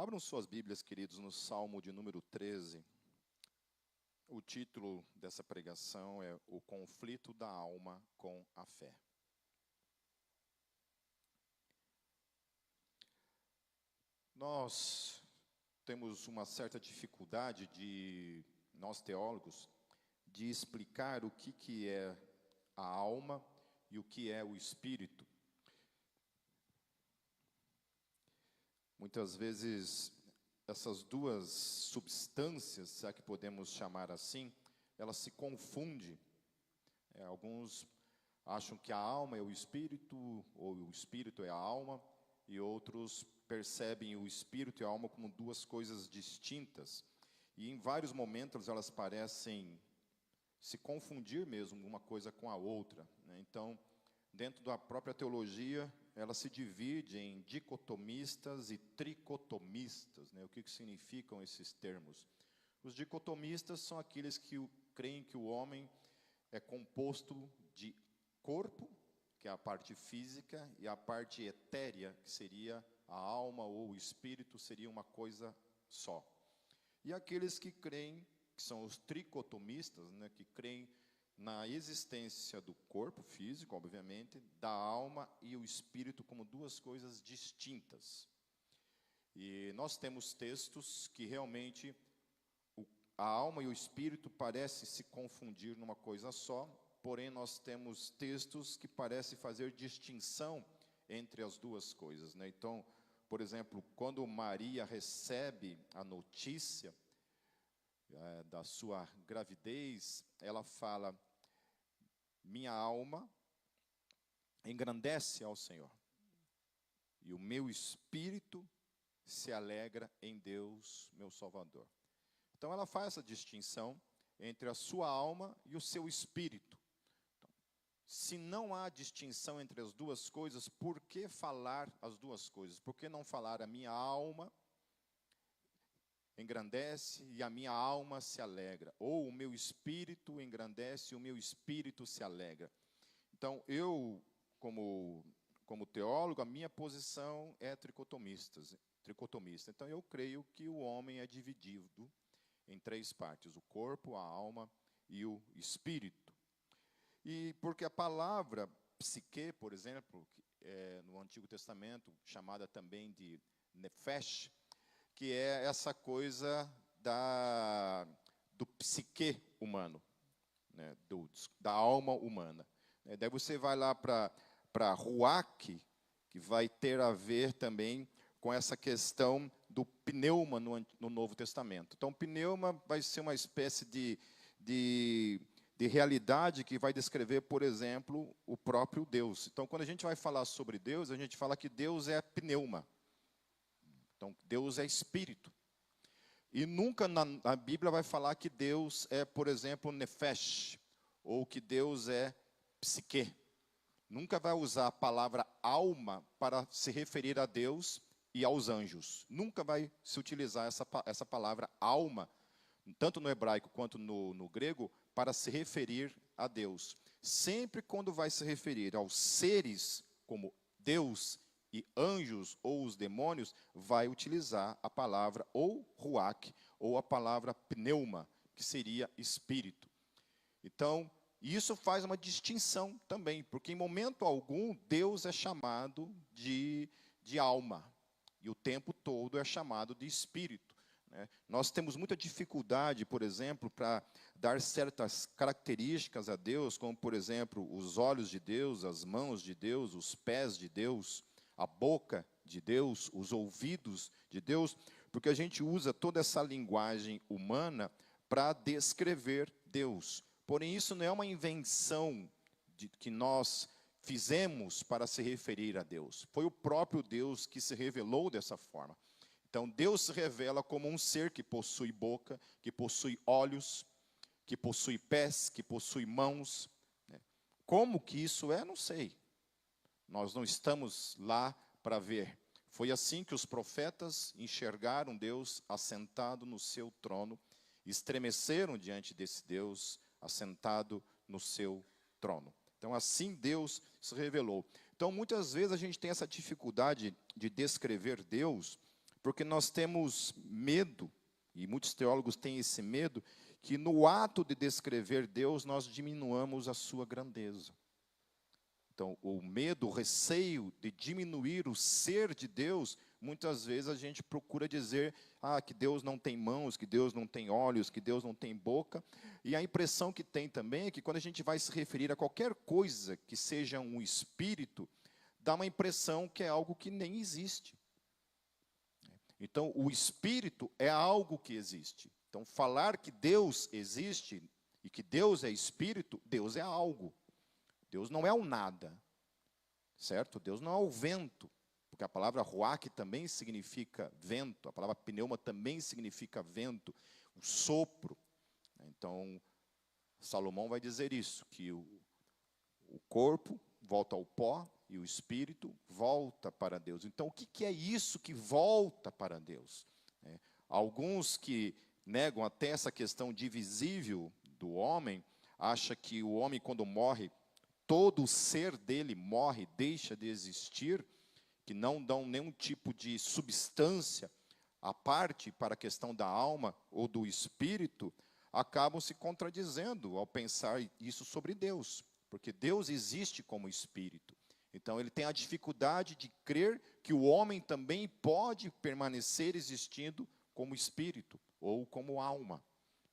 Abram suas Bíblias, queridos, no Salmo de número 13. O título dessa pregação é O Conflito da Alma com a Fé. Nós temos uma certa dificuldade nós teólogos, de explicar o que é a alma e o que é o espírito. Muitas vezes, essas duas substâncias, se é que podemos chamar assim, elas se confundem. Alguns acham que a alma é o espírito, ou o espírito é a alma, e outros percebem o espírito e a alma como duas coisas distintas. E em vários momentos elas parecem se confundir mesmo uma coisa com a outra, né? Então, dentro da própria teologia, ela se divide em dicotomistas e tricotomistas, né? O que significam esses termos? Os dicotomistas são aqueles que creem que o homem é composto de corpo, que é a parte física, e a parte etérea, que seria a alma ou o espírito, seria uma coisa só. E aqueles que creem, que são os tricotomistas, né, que creem na existência do corpo físico, obviamente, da alma e o espírito como duas coisas distintas. E nós temos textos que realmente a alma e o espírito parecem se confundir numa coisa só, porém nós temos textos que parecem fazer distinção entre as duas coisas, né? Então, por exemplo, quando Maria recebe a notícia da sua gravidez, ela fala: minha alma engrandece ao Senhor, e o meu espírito se alegra em Deus, meu Salvador. Então ela faz essa distinção entre a sua alma e o seu espírito. Então, se não há distinção entre as duas coisas, por que falar as duas coisas? Por que não falar a minha alma engrandece e a minha alma se alegra? Ou o meu espírito engrandece e o meu espírito se alegra? Então, eu, como teólogo, a minha posição é tricotomista. Então, eu creio que o homem é dividido em três partes: o corpo, a alma e o espírito. E porque a palavra psique, por exemplo, no Antigo Testamento, chamada também de nefesh, que é essa coisa do psique humano, né, da alma humana. Daí você vai lá para ruach, que vai ter a ver também com essa questão do pneuma no Novo Testamento. Então, pneuma vai ser uma espécie de realidade que vai descrever, por exemplo, o próprio Deus. Então, quando a gente vai falar sobre Deus, a gente fala que Deus é pneuma. Então, Deus é espírito. E nunca na Bíblia vai falar que Deus é, por exemplo, nefesh, ou que Deus é psique. Nunca vai usar a palavra alma para se referir a Deus e aos anjos. Nunca vai se utilizar essa palavra alma, tanto no hebraico quanto no grego, para se referir a Deus. Sempre quando vai se referir aos seres como Deus e anjos ou os demônios, vai utilizar a palavra ou ruach, ou a palavra pneuma, que seria espírito. Então, isso faz uma distinção também, porque em momento algum Deus é chamado de alma, e o tempo todo é chamado de espírito, né? Nós temos muita dificuldade, por exemplo, para dar certas características a Deus, como, por exemplo, os olhos de Deus, as mãos de Deus, os pés de Deus, a boca de Deus, os ouvidos de Deus, porque a gente usa toda essa linguagem humana para descrever Deus. Porém, isso não é uma invenção que nós fizemos para se referir a Deus. Foi o próprio Deus que se revelou dessa forma. Então, Deus se revela como um ser que possui boca, que possui olhos, que possui pés, que possui mãos. Como que isso é? Não sei. Nós não estamos lá para ver. Foi assim que os profetas enxergaram Deus assentado no seu trono, estremeceram diante desse Deus assentado no seu trono. Então, assim Deus se revelou. Então, muitas vezes a gente tem essa dificuldade de descrever Deus, Porque nós temos medo, e muitos teólogos têm esse medo, que no ato de descrever Deus, nós diminuamos a sua grandeza. Então, o medo, o receio de diminuir o ser de Deus, muitas vezes a gente procura dizer que Deus não tem mãos, que Deus não tem olhos, que Deus não tem boca. E a impressão que tem também é que quando a gente vai se referir a qualquer coisa que seja um espírito, dá uma impressão que é algo que nem existe. Então, o espírito é algo que existe. Então, falar que Deus existe e que Deus é espírito, Deus é algo. Deus não é o nada, certo? Deus não é o vento, porque a palavra ruach também significa vento, a palavra pneuma também significa vento, o sopro. Então, Salomão vai dizer isso, que o corpo volta ao pó e o espírito volta para Deus. Então, o que é isso que volta para Deus? Alguns que negam até essa questão divisível do homem, acham que o homem, quando morre, todo o ser dele morre, deixa de existir, que não dão nenhum tipo de substância à parte para a questão da alma ou do espírito, acabam se contradizendo ao pensar isso sobre Deus, porque Deus existe como espírito. Então, ele tem a dificuldade de crer que o homem também pode permanecer existindo como espírito ou como alma.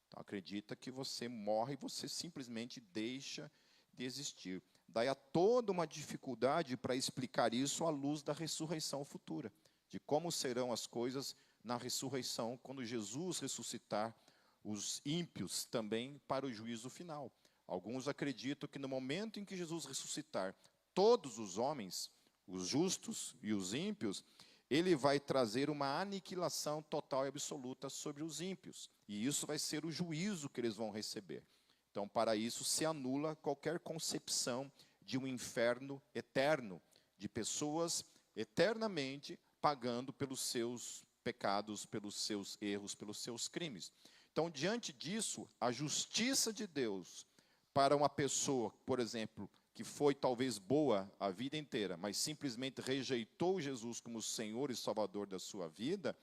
Então, acredita que você morre e você simplesmente deixa de existir. Daí há toda uma dificuldade para explicar isso à luz da ressurreição futura, de como serão as coisas na ressurreição, quando Jesus ressuscitar os ímpios também para o juízo final. Alguns acreditam que no momento em que Jesus ressuscitar todos os homens, os justos e os ímpios, ele vai trazer uma aniquilação total e absoluta sobre os ímpios. E isso vai ser o juízo que eles vão receber. Então, para isso, se anula qualquer concepção de um inferno eterno, de pessoas eternamente pagando pelos seus pecados, pelos seus erros, pelos seus crimes. Então, diante disso, a justiça de Deus para uma pessoa, por exemplo, que foi talvez boa a vida inteira, mas simplesmente rejeitou Jesus como Senhor e Salvador da sua vida,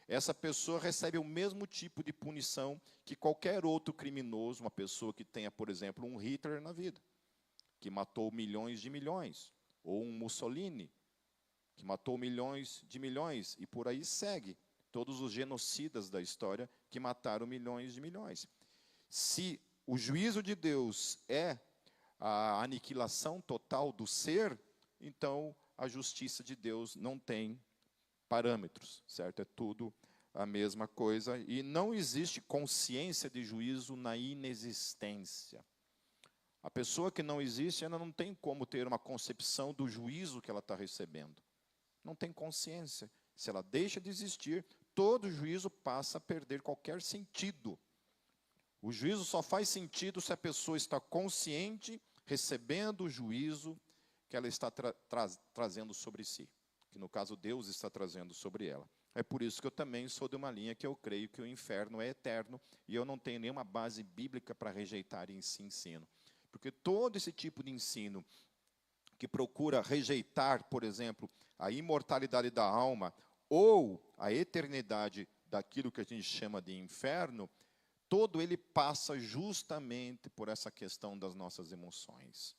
essa pessoa recebe o mesmo tipo de punição que qualquer outro criminoso, uma pessoa que tenha, por exemplo, um Hitler na vida, que matou milhões de milhões, ou um Mussolini, que matou milhões de milhões, e por aí segue, todos os genocidas da história que mataram milhões de milhões. Se o juízo de Deus é a aniquilação total do ser, então a justiça de Deus não tem parâmetros, certo? É tudo a mesma coisa, e não existe consciência de juízo na inexistência. A pessoa que não existe, ela não tem como ter uma concepção do juízo que ela está recebendo. Não tem consciência. Se ela deixa de existir, todo juízo passa a perder qualquer sentido. O juízo só faz sentido se a pessoa está consciente, recebendo o juízo que ela está trazendo sobre si, que no caso Deus está trazendo sobre ela. É por isso que eu também sou de uma linha que eu creio que o inferno é eterno, e eu não tenho nenhuma base bíblica para rejeitar esse ensino. Porque todo esse tipo de ensino que procura rejeitar, por exemplo, a imortalidade da alma ou a eternidade daquilo que a gente chama de inferno, todo ele passa justamente por essa questão das nossas emoções.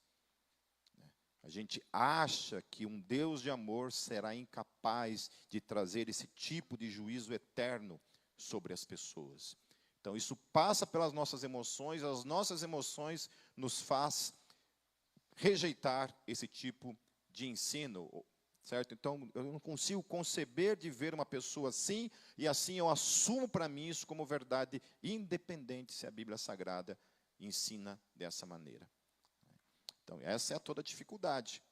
A gente acha que um Deus de amor será incapaz de trazer esse tipo de juízo eterno sobre as pessoas. Então, isso passa pelas nossas emoções, as nossas emoções nos faz rejeitar esse tipo de ensino, certo? Então, eu não consigo conceber de ver uma pessoa assim, e assim eu assumo para mim isso como verdade, independente se a Bíblia Sagrada ensina dessa maneira. Então, essa é toda a dificuldade.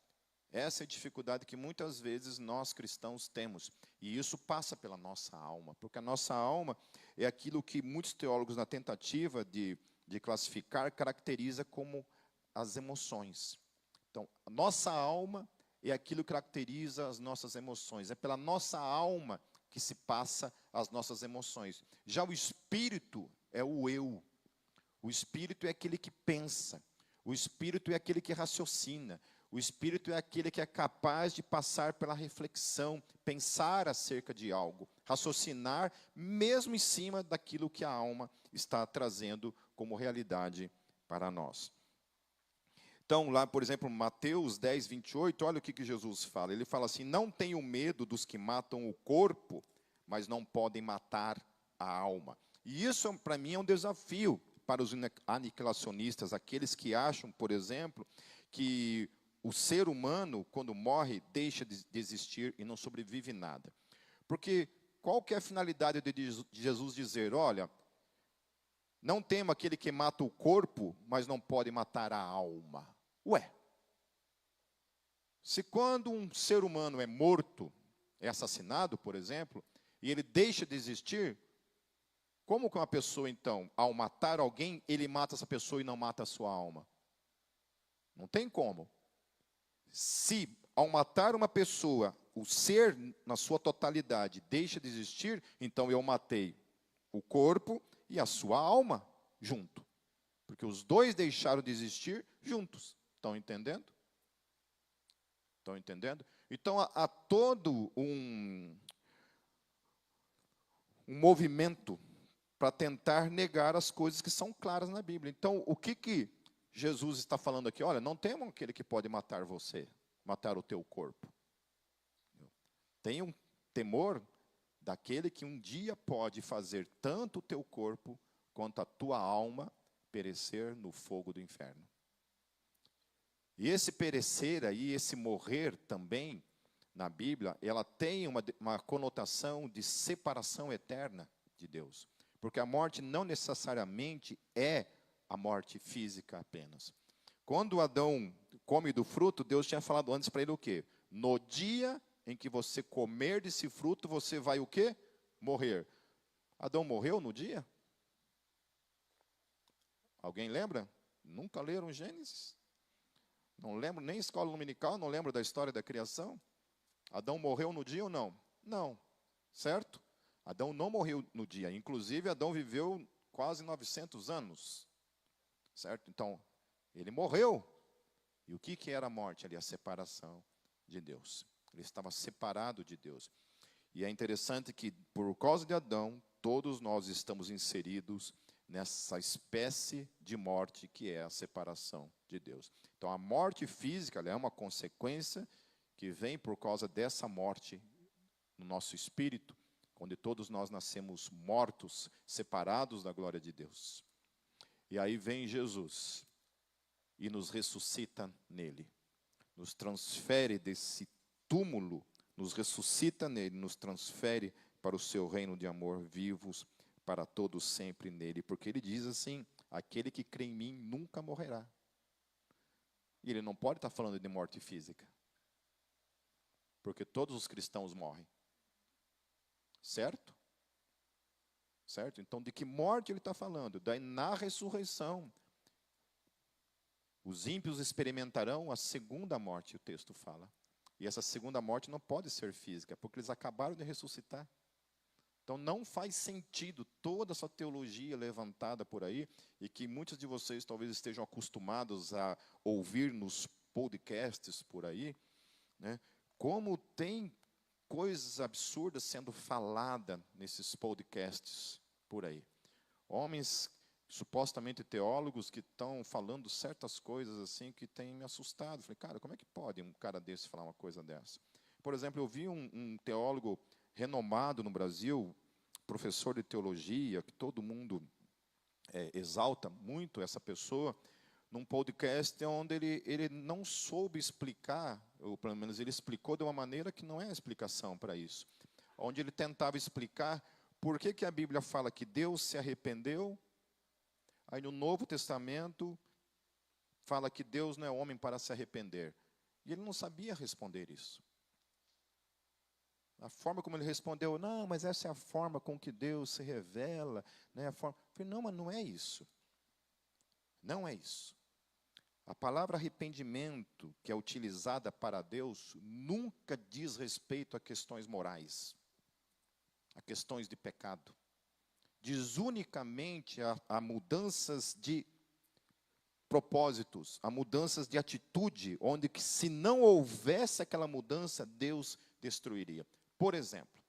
Essa é a dificuldade que muitas vezes nós cristãos temos. E isso passa pela nossa alma, porque a nossa alma é aquilo que muitos teólogos, na tentativa de classificar, caracteriza como as emoções. Então, a nossa alma é aquilo que caracteriza as nossas emoções. É pela nossa alma que se passa as nossas emoções. Já o espírito é o eu. O espírito é aquele que pensa. O espírito é aquele que raciocina. O espírito é aquele que é capaz de passar pela reflexão, pensar acerca de algo, raciocinar, mesmo em cima daquilo que a alma está trazendo como realidade para nós. Então, lá, por exemplo, Mateus 10, 28, olha o que Jesus fala. Ele fala assim: não tenham medo dos que matam o corpo, mas não podem matar a alma. E isso, para mim, é um desafio para os aniquilacionistas, aqueles que acham, por exemplo, que o ser humano, quando morre, deixa de existir e não sobrevive nada. Porque qual que é a finalidade de Jesus dizer: olha, não tema aquele que mata o corpo, mas não pode matar a alma? Ué, se quando um ser humano é morto, é assassinado, por exemplo, e ele deixa de existir, como que uma pessoa, então, ao matar alguém, ele mata essa pessoa e não mata a sua alma? Não tem como. Se, ao matar uma pessoa, o ser, na sua totalidade, deixa de existir, então eu matei o corpo e a sua alma junto. Porque os dois deixaram de existir juntos. Estão entendendo? Estão entendendo? Então, há todo um movimento para tentar negar as coisas que são claras na Bíblia. Então, o que Jesus está falando aqui? Olha, não temam aquele que pode matar você, matar o teu corpo. Tenham temor daquele que um dia pode fazer tanto o teu corpo quanto a tua alma perecer no fogo do inferno. E esse perecer aí, esse morrer também, na Bíblia, ela tem uma conotação de separação eterna de Deus. Porque a morte não necessariamente é a morte física apenas. Quando Adão come do fruto, Deus tinha falado antes para ele o quê? No dia em que você comer desse fruto, você vai o quê? Morrer. Adão morreu no dia? Alguém lembra? Nunca leram Gênesis? Não lembro nem escola dominical, não lembro da história da criação. Adão morreu no dia ou não? Não, certo? Adão não morreu no dia. Inclusive, Adão viveu quase 900 anos, certo? Então, ele morreu. E o que era a morte ali? A separação de Deus. Ele estava separado de Deus. E é interessante que, por causa de Adão, todos nós estamos inseridos nessa espécie de morte que é a separação de Deus. Então, a morte física é uma consequência que vem por causa dessa morte no nosso espírito, onde todos nós nascemos mortos, separados da glória de Deus. E aí vem Jesus e nos ressuscita nele, nos transfere desse túmulo, nos ressuscita nele, nos transfere para o seu reino de amor, vivos para todos sempre nele, porque ele diz assim: aquele que crê em mim nunca morrerá. E ele não pode estar falando de morte física, porque todos os cristãos morrem, certo? Certo? Então, de que morte ele está falando? Daí, na ressurreição, os ímpios experimentarão a segunda morte, o texto fala. E essa segunda morte não pode ser física, porque eles acabaram de ressuscitar. Então, não faz sentido toda essa teologia levantada por aí, e que muitos de vocês talvez estejam acostumados a ouvir nos podcasts por aí, né? Como tem coisas absurdas sendo faladas nesses podcasts por aí. Homens supostamente teólogos que estão falando certas coisas assim que têm me assustado. Falei, cara, como é que pode um cara desse falar uma coisa dessa? Por exemplo, eu vi um teólogo renomado no Brasil, professor de teologia, que todo mundo exalta muito essa pessoa, num podcast onde ele não soube explicar, ou pelo menos ele explicou de uma maneira que não é a explicação para isso, onde ele tentava explicar por que a Bíblia fala que Deus se arrependeu, aí no Novo Testamento fala que Deus não é homem para se arrepender. E ele não sabia responder isso. A forma como ele respondeu, não, mas essa é a forma com que Deus se revela. Né? Eu falei, não, mas não é isso. Não é isso. A palavra arrependimento, que é utilizada para Deus, nunca diz respeito a questões morais, a questões de pecado. Diz unicamente a mudanças de propósitos, a mudanças de atitude, onde que se não houvesse aquela mudança, Deus destruiria. Por exemplo,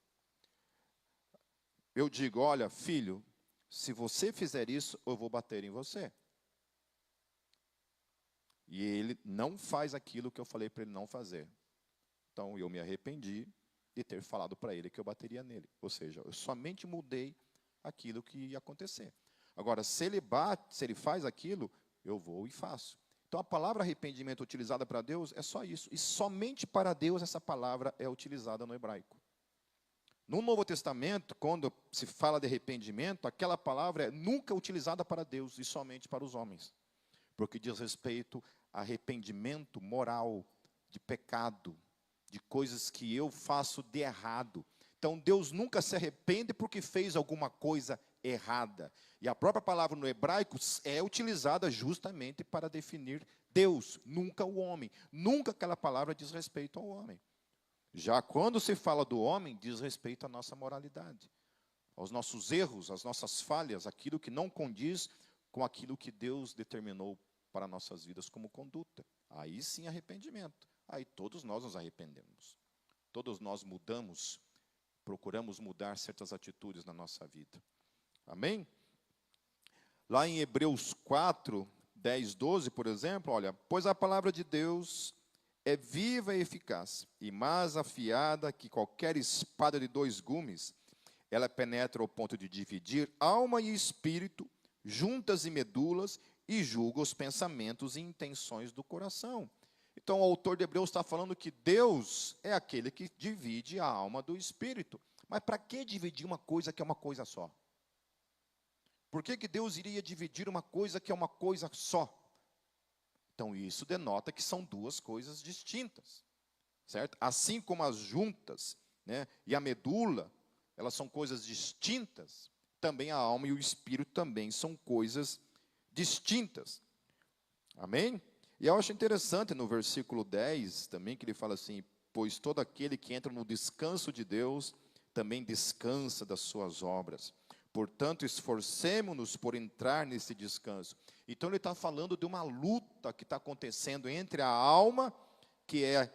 eu digo, olha, filho, se você fizer isso, eu vou bater em você. E ele não faz aquilo que eu falei para ele não fazer. Então, eu me arrependi de ter falado para ele que eu bateria nele. Ou seja, eu somente mudei aquilo que ia acontecer. Agora, se ele bate, se ele faz aquilo, eu vou e faço. Então, a palavra arrependimento utilizada para Deus é só isso. E somente para Deus essa palavra é utilizada no hebraico. No Novo Testamento, quando se fala de arrependimento, aquela palavra é nunca utilizada para Deus e somente para os homens. Porque diz respeito a arrependimento moral, de pecado, de coisas que eu faço de errado. Então, Deus nunca se arrepende porque fez alguma coisa errada. E a própria palavra no hebraico é utilizada justamente para definir Deus, nunca o homem. Nunca aquela palavra diz respeito ao homem. Já quando se fala do homem, diz respeito à nossa moralidade, aos nossos erros, às nossas falhas, aquilo que não condiz com aquilo que Deus determinou para nossas vidas como conduta. Aí sim arrependimento. Aí todos nós nos arrependemos. Todos nós mudamos, procuramos mudar certas atitudes na nossa vida. Amém? Lá em Hebreus 4, 10, 12, por exemplo, olha, pois a palavra de Deus é viva e eficaz, e mais afiada que qualquer espada de 2 gumes, ela penetra ao ponto de dividir alma e espírito, juntas e medulas, e julga os pensamentos e intenções do coração. Então, o autor de Hebreus está falando que Deus é aquele que divide a alma do espírito. Mas para que dividir uma coisa que é uma coisa só? Por que Deus iria dividir uma coisa que é uma coisa só? Então, isso denota que são duas coisas distintas, certo? Assim como as juntas, né, e a medula, elas são coisas distintas, também a alma e o espírito também são coisas distintas. Amém? E eu acho interessante no versículo 10 também, que ele fala assim, pois todo aquele que entra no descanso de Deus, também descansa das suas obras. Portanto, esforcemo-nos por entrar nesse descanso. Então, ele está falando de uma luta que está acontecendo entre a alma, que é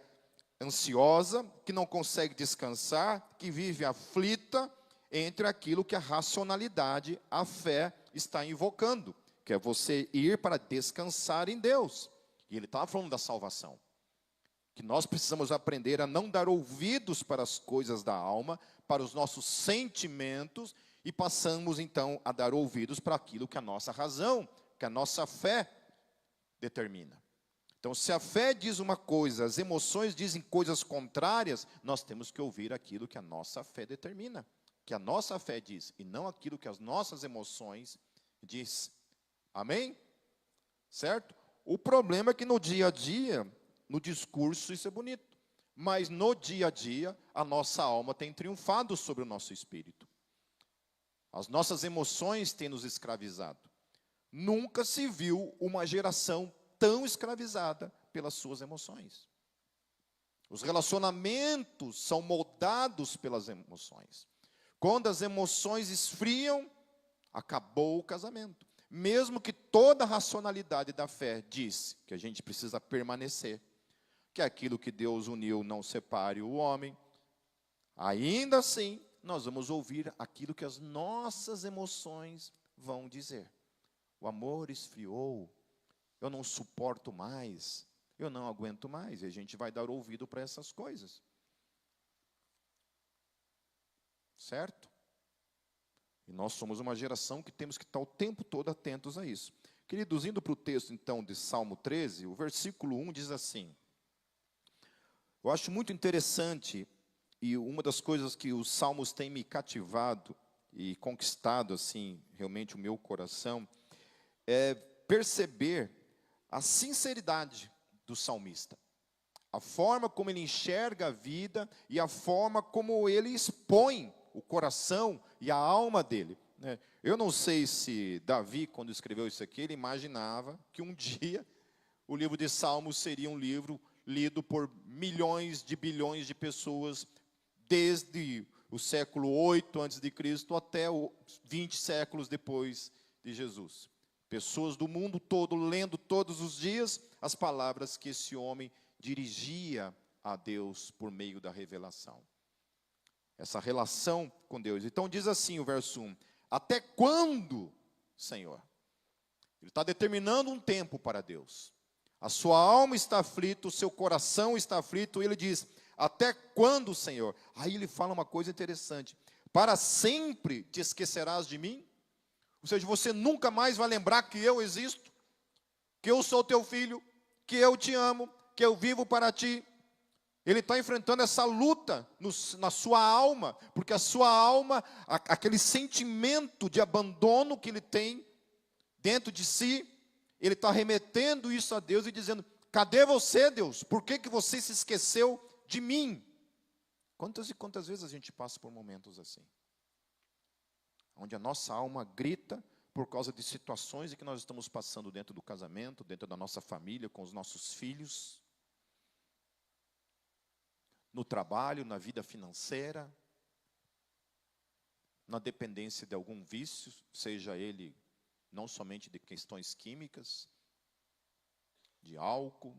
ansiosa, que não consegue descansar, que vive aflita, entre aquilo que a racionalidade, a fé, está invocando, que é você ir para descansar em Deus. E ele estava falando da salvação. Que nós precisamos aprender a não dar ouvidos para as coisas da alma, para os nossos sentimentos, e passamos então a dar ouvidos para aquilo que a nossa razão, que a nossa fé determina. Então, se a fé diz uma coisa, as emoções dizem coisas contrárias, nós temos que ouvir aquilo que a nossa fé determina, que a nossa fé diz, e não aquilo que as nossas emoções diz. Amém? Certo? O problema é que no dia a dia, no discurso isso é bonito, mas no dia a dia, a nossa alma tem triunfado sobre o nosso espírito. As nossas emoções têm nos escravizado. Nunca se viu uma geração tão escravizada pelas suas emoções. Os relacionamentos são moldados pelas emoções. Quando as emoções esfriam, acabou o casamento. Mesmo que toda a racionalidade da fé diz que a gente precisa permanecer, que aquilo que Deus uniu não separe o homem, ainda assim, nós vamos ouvir aquilo que as nossas emoções vão dizer. O amor esfriou, eu não suporto mais, eu não aguento mais. E a gente vai dar ouvido para essas coisas. Certo? E nós somos uma geração que temos que estar o tempo todo atentos a isso. Queridos, indo para o texto então de Salmo 13, o versículo 1 diz assim. Eu acho muito interessante, e uma das coisas que os salmos têm me cativado e conquistado assim, realmente o meu coração, é perceber a sinceridade do salmista. A forma como ele enxerga a vida e a forma como ele expõe o coração e a alma dele. Eu não sei se Davi, quando escreveu isso aqui, ele imaginava que um dia o livro de Salmos seria um livro lido por milhões de bilhões de pessoas, desde o século 8 a.C. até 20 séculos depois de Jesus. Pessoas do mundo todo lendo todos os dias as palavras que esse homem dirigia a Deus por meio da revelação. essa relação com Deus. Então diz assim o verso 1, até quando, Senhor? Ele está determinando um tempo para Deus. A sua alma está aflita, o seu coração está aflito, e ele diz, até quando, Senhor? Aí ele fala uma coisa interessante, para sempre te esquecerás de mim? Ou seja, você nunca mais vai lembrar que eu existo, que eu sou teu filho, que eu te amo, que eu vivo para ti. Ele está enfrentando essa luta na sua alma, porque a sua alma, aquele sentimento de abandono que ele tem dentro de si, ele está remetendo isso a Deus e dizendo, cadê você, Deus? Por que você se esqueceu de mim? Quantas e quantas vezes a gente passa por momentos assim? Onde a nossa alma grita por causa de situações em que nós estamos passando dentro do casamento, dentro da nossa família, com os nossos filhos, no trabalho, na vida financeira, na dependência de algum vício, seja ele não somente de questões químicas, de álcool,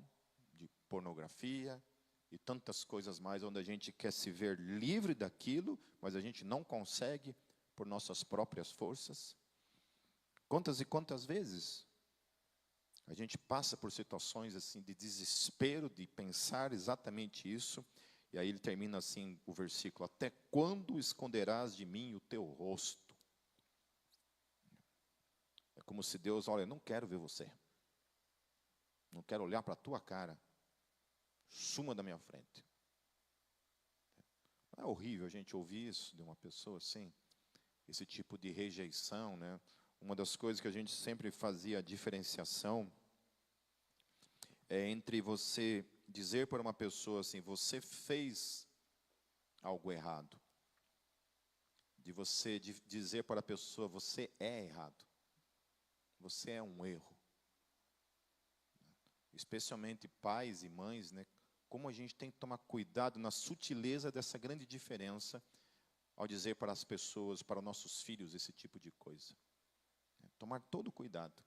de pornografia e tantas coisas mais, onde a gente quer se ver livre daquilo, mas a gente não consegue por nossas próprias forças. Quantas e quantas vezes a gente passa por situações assim de desespero, de pensar exatamente isso, e aí ele termina assim o versículo, até quando esconderás de mim o teu rosto? É como se Deus, olha, eu não quero ver você, não quero olhar para a tua cara, suma da minha frente. É horrível a gente ouvir isso de uma pessoa assim, esse tipo de rejeição, né? Uma das coisas que a gente sempre fazia a diferenciação é entre você dizer para uma pessoa assim, você fez algo errado, de você dizer para a pessoa, você é errado, você é um erro. Especialmente pais e mães, né? Como a gente tem que tomar cuidado na sutileza dessa grande diferença ao dizer para as pessoas, para nossos filhos, esse tipo de coisa. Tomar todo cuidado.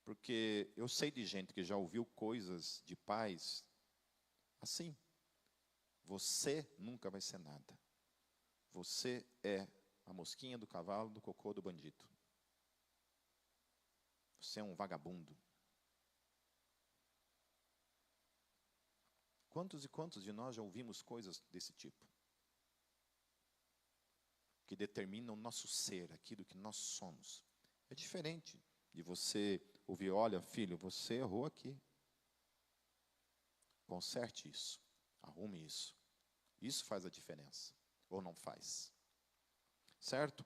Porque eu sei de gente que já ouviu coisas de pais assim. Você nunca vai ser nada. Você é a mosquinha do cavalo, do cocô do bandido. Você é um vagabundo. Quantos e quantos de nós já ouvimos coisas desse tipo? Que determinam o nosso ser, aquilo que nós somos. É diferente de você ouvir, olha, filho, você errou aqui. Conserte isso, arrume isso. Isso faz a diferença, ou não faz. Certo?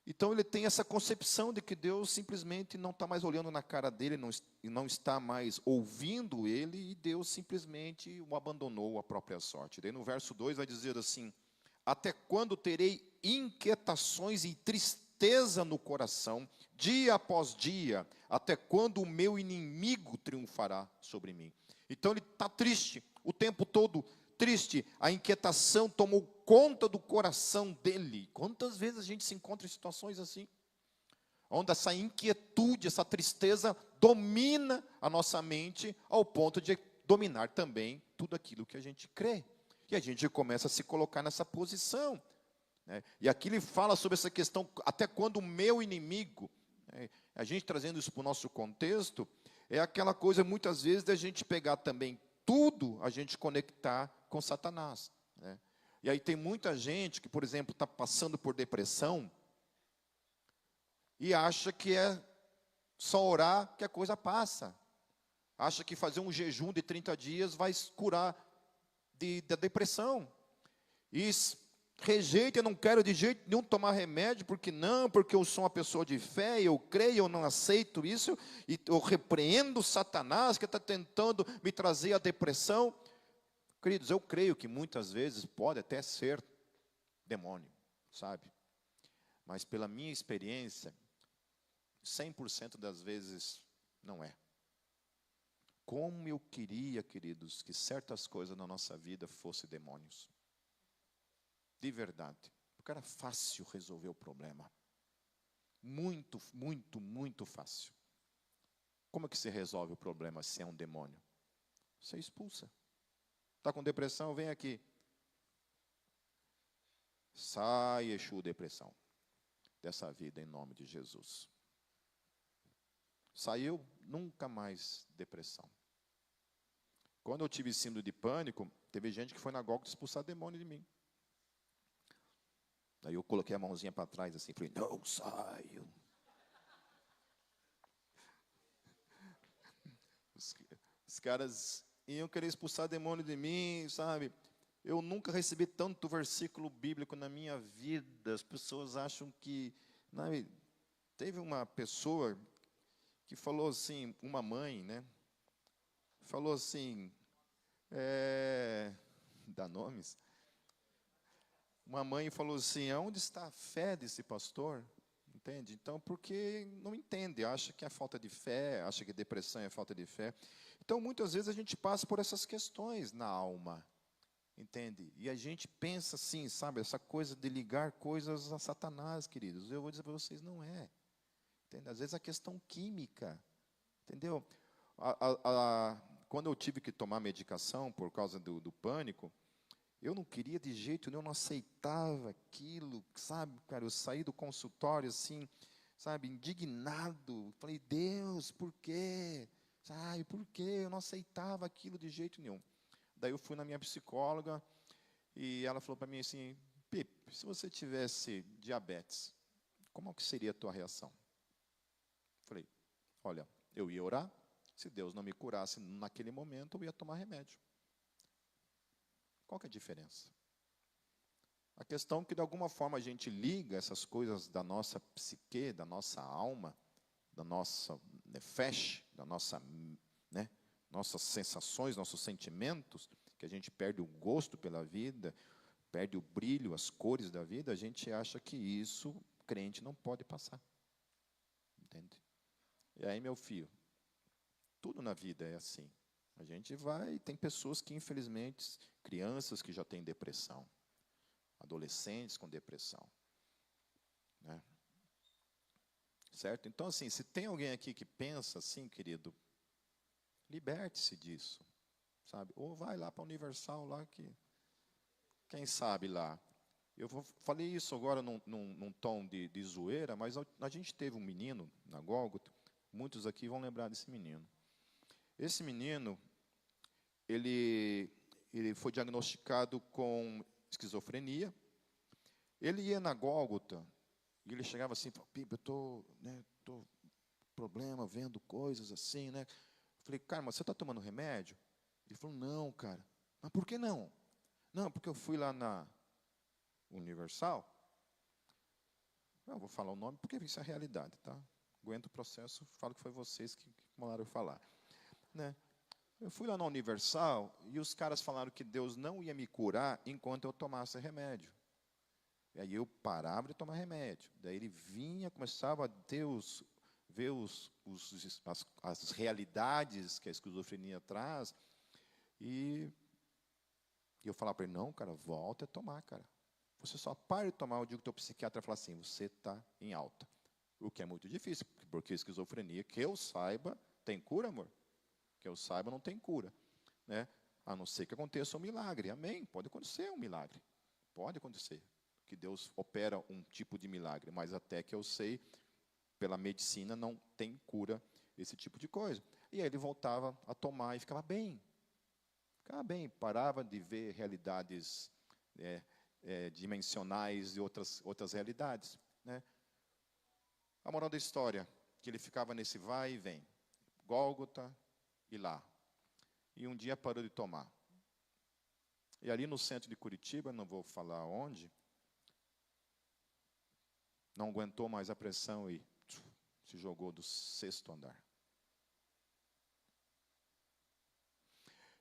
Então ele tem essa concepção de que Deus simplesmente não está mais olhando na cara dele, não está mais ouvindo ele, e Deus simplesmente o abandonou à própria sorte. Daí no verso 2 vai dizer assim, até quando terei inquietações e tristeza no coração, dia após dia, até quando o meu inimigo triunfará sobre mim? Então ele está triste, o tempo todo triste, a inquietação tomou conta do coração dele. Quantas vezes a gente se encontra em situações assim? Onde essa inquietude, essa tristeza domina a nossa mente, ao ponto de dominar também tudo aquilo que a gente crê. E a gente começa a se colocar nessa posição, né? E aqui ele fala sobre essa questão, até quando o meu inimigo, né? A gente trazendo isso para o nosso contexto, é aquela coisa muitas vezes da gente pegar também tudo, a gente conectar com Satanás, né? E aí tem muita gente que, por exemplo, está passando por depressão e acha que é só orar que a coisa passa. Acha que fazer um jejum de 30 dias vai curar da depressão. E rejeita, eu não quero de jeito nenhum tomar remédio, porque eu sou uma pessoa de fé, eu creio, eu não aceito isso, e eu repreendo Satanás que está tentando me trazer a depressão. Queridos, eu creio que muitas vezes pode até ser demônio, sabe? Mas pela minha experiência, 100% das vezes não é. Como eu queria, queridos, que certas coisas na nossa vida fossem demônios. De verdade. Porque era fácil resolver o problema. Muito, muito, muito fácil. Como é que se resolve o problema se é um demônio? Você expulsa. Está com depressão? Vem aqui. Sai, Exu, depressão, dessa vida, em nome de Jesus. Saiu, nunca mais depressão. Quando eu tive síndrome de pânico, teve gente que foi na Gólgota expulsar demônio de mim. Aí eu coloquei a mãozinha para trás assim, falei, não saio. Os caras iam querer expulsar demônio de mim, sabe? Eu nunca recebi tanto versículo bíblico na minha vida. As pessoas acham que... Teve uma pessoa que falou assim, uma mãe, né? Falou assim, dá nomes. Uma mãe falou assim, aonde está a fé desse pastor? Entende? Então, porque não entende, acha que é falta de fé, acha que depressão é falta de fé. Então, muitas vezes a gente passa por essas questões na alma, entende? E a gente pensa assim, sabe, essa coisa de ligar coisas a Satanás, queridos. Eu vou dizer para vocês, não é. Entende? Às vezes a questão química, entendeu? Quando eu tive que tomar medicação por causa do pânico, eu não queria de jeito nenhum, eu não aceitava aquilo, sabe, cara, eu saí do consultório assim, sabe, indignado, falei, Deus, por quê? Sabe, por quê? Eu não aceitava aquilo de jeito nenhum. Daí eu fui na minha psicóloga, e ela falou para mim assim, Pipe, se você tivesse diabetes, como que seria a tua reação? Falei, olha, eu ia orar, se Deus não me curasse naquele momento, eu ia tomar remédio. Qual que é a diferença? A questão é que, de alguma forma, a gente liga essas coisas da nossa psique, da nossa alma, da nossa nefesh, da nossa, nossas sensações, nossos sentimentos, que a gente perde o gosto pela vida, perde o brilho, as cores da vida, a gente acha que isso, crente, não pode passar. Entende? E aí, meu filho, tudo na vida é assim. A gente vai, tem pessoas que, infelizmente, crianças que já têm depressão, adolescentes com depressão, né? Certo? Então, assim, se tem alguém aqui que pensa assim, querido, liberte-se disso, sabe? Ou vai lá para a Universal, lá que, quem sabe lá. Falei isso agora num tom de zoeira, mas a gente teve um menino na Gólgota, muitos aqui vão lembrar desse menino. Esse menino, ele foi diagnosticado com esquizofrenia. Ele ia na Gólgota e ele chegava assim, Pipe, eu estou com problema, vendo coisas assim, né? Eu falei, cara, mas você está tomando remédio? Ele falou, não, cara. Mas por que não? Não, porque eu fui lá na Universal. Eu vou falar o nome porque isso é a realidade, tá? Aguento o processo, falo que foi vocês que mandaram eu falar, né? Eu fui lá na Universal e os caras falaram que Deus não ia me curar enquanto eu tomasse remédio. E aí eu parava de tomar remédio. Daí ele vinha, começava a ver as realidades que a esquizofrenia traz. E eu falava para ele, não, cara, volta a tomar, cara. Você só para de tomar, eu digo que o teu psiquiatra fala assim, você está em alta. O que é muito difícil, porque a esquizofrenia, que eu saiba, tem cura, amor? Que eu saiba, não tem cura, né? A não ser que aconteça um milagre. Amém? Pode acontecer um milagre. Pode acontecer. Que Deus opera um tipo de milagre. Mas até que eu sei, pela medicina, não tem cura esse tipo de coisa. E aí ele voltava a tomar e ficava bem. Ficava bem. Parava de ver realidades dimensionais e outras realidades, né? A moral da história, que ele ficava nesse vai e vem. Gólgota, e lá. E um dia parou de tomar. E ali no centro de Curitiba, não vou falar onde, não aguentou mais a pressão e se jogou do 6º andar.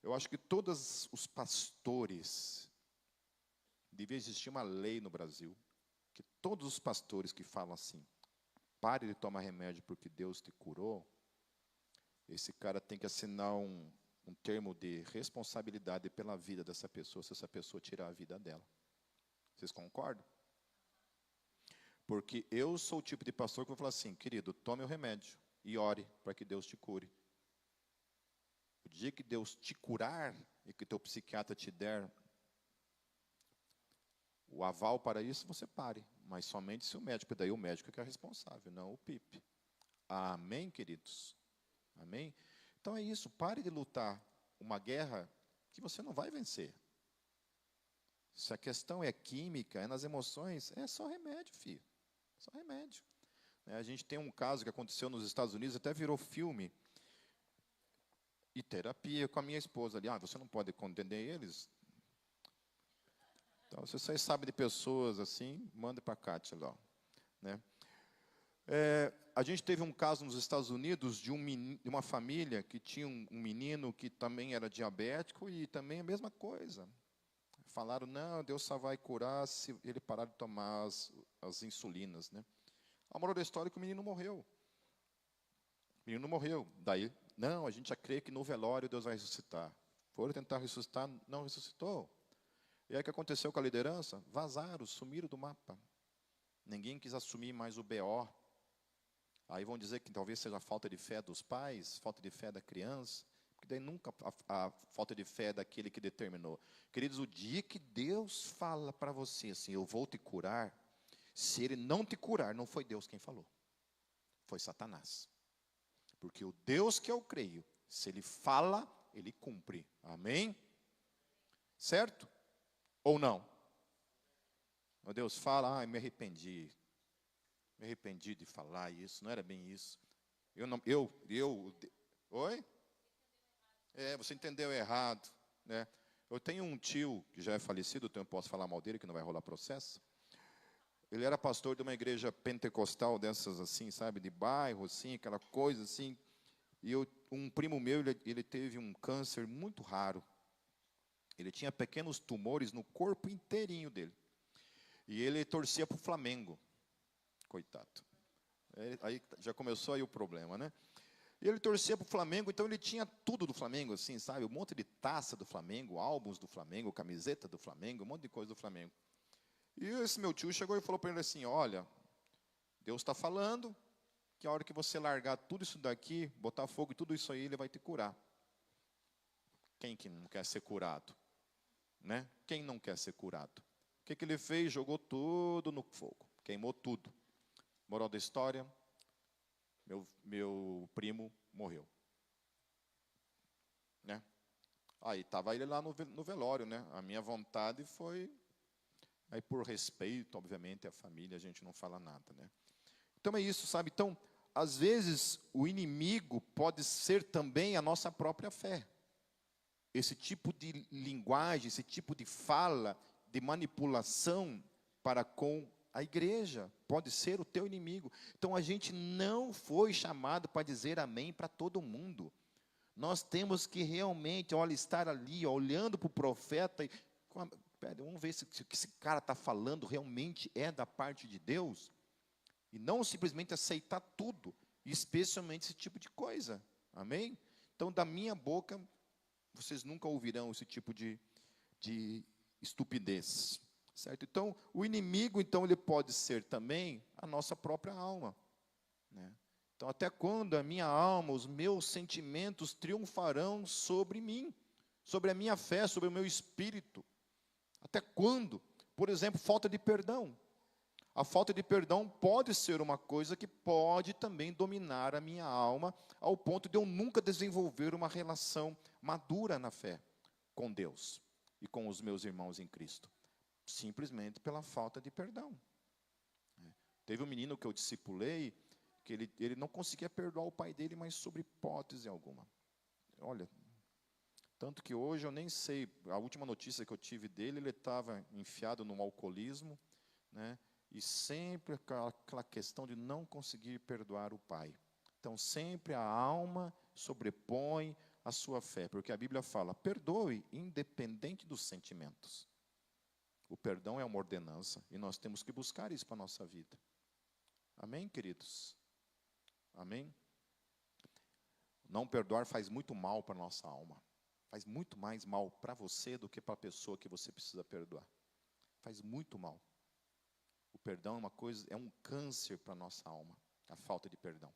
Eu acho que todos os pastores, devia existir uma lei no Brasil, que todos os pastores que falam assim, pare de tomar remédio porque Deus te curou, esse cara tem que assinar um termo de responsabilidade pela vida dessa pessoa, se essa pessoa tirar a vida dela. Vocês concordam? Porque eu sou o tipo de pastor que vou falar assim, querido, tome o remédio e ore para que Deus te cure. O dia que Deus te curar e que teu psiquiatra te der o aval para isso, você pare. Mas somente se o médico, daí o médico que é responsável, não o PIP. Amém, queridos? Amém? Então é isso, pare de lutar uma guerra que você não vai vencer. Se a questão é química, é nas emoções, é só remédio, filho. Só remédio. A gente tem um caso que aconteceu nos Estados Unidos, até virou filme, e terapia com a minha esposa ali. Você não pode condenar eles? Então, se vocês sabem de pessoas assim, manda para a Kátia lá. Né? A gente teve um caso nos Estados Unidos de uma família que tinha um menino que também era diabético e também a mesma coisa. Falaram, não, Deus só vai curar se ele parar de tomar as insulinas. Né? A moral da história é que o menino morreu. O menino morreu. Daí, não, a gente já crê que no velório Deus vai ressuscitar. Foram tentar ressuscitar, não ressuscitou. E aí o que aconteceu com a liderança? Vazaram, sumiram do mapa. Ninguém quis assumir mais o BO. Aí vão dizer que talvez seja a falta de fé dos pais, falta de fé da criança, porque daí nunca a falta de fé é daquele que determinou. Queridos, o dia que Deus fala para você assim, eu vou te curar, se Ele não te curar, não foi Deus quem falou, foi Satanás. Porque o Deus que eu creio, se Ele fala, Ele cumpre. Amém? Certo? Ou não? O Deus fala, me arrependi. Me arrependi de falar isso, não era bem isso. Oi? Você entendeu errado. Né? Eu tenho um tio, que já é falecido, então eu posso falar mal dele, que não vai rolar processo. Ele era pastor de uma igreja pentecostal dessas assim, sabe, de bairro, assim, aquela coisa assim. E um primo meu, ele teve um câncer muito raro. Ele tinha pequenos tumores no corpo inteirinho dele. E ele torcia para o Flamengo. Coitado. Aí já começou aí o problema, né? E ele torcia para o Flamengo, então ele tinha tudo do Flamengo, assim, sabe? Um monte de taça do Flamengo, álbuns do Flamengo, camiseta do Flamengo, um monte de coisa do Flamengo. E esse meu tio chegou e falou para ele assim, olha, Deus está falando que a hora que você largar tudo isso daqui, botar fogo e tudo isso aí, Ele vai te curar. Quem que não quer ser curado? Né? Quem não quer ser curado? O que ele fez? Jogou tudo no fogo, queimou tudo. Moral da história, meu primo morreu. Né? Aí estava ele lá no velório, né? A minha vontade foi, aí por respeito, obviamente, à família, a gente não fala nada, né? Então é isso, sabe? Então, às vezes, o inimigo pode ser também a nossa própria fé. Esse tipo de linguagem, esse tipo de fala, de manipulação para com a igreja, pode ser o teu inimigo. Então, a gente não foi chamado para dizer amém para todo mundo. Nós temos que realmente, estar ali, olhando para o profeta e, vamos ver se o que esse cara está falando realmente é da parte de Deus. E não simplesmente aceitar tudo, especialmente esse tipo de coisa. Amém? Então, da minha boca, vocês nunca ouvirão esse tipo de estupidez. Certo? Então, o inimigo, então, ele pode ser também a nossa própria alma. Né? Então, até quando a minha alma, os meus sentimentos triunfarão sobre mim, sobre a minha fé, sobre o meu espírito? Até quando? Por exemplo, falta de perdão. A falta de perdão pode ser uma coisa que pode também dominar a minha alma, ao ponto de eu nunca desenvolver uma relação madura na fé com Deus e com os meus irmãos em Cristo. Simplesmente pela falta de perdão. Teve um menino que eu discipulei, que ele não conseguia perdoar o pai dele, mas sobre hipótese alguma. Olha, tanto que hoje eu nem sei, a última notícia que eu tive dele, ele estava enfiado num alcoolismo, né? E sempre aquela questão de não conseguir perdoar o pai. Então, sempre a alma sobrepõe a sua fé, porque a Bíblia fala, perdoe independente dos sentimentos. O perdão é uma ordenança, e nós temos que buscar isso para a nossa vida. Amém, queridos? Amém? Não perdoar faz muito mal para a nossa alma. Faz muito mais mal para você do que para a pessoa que você precisa perdoar. Faz muito mal. O perdão é uma coisa, é um câncer para a nossa alma, a falta de perdão.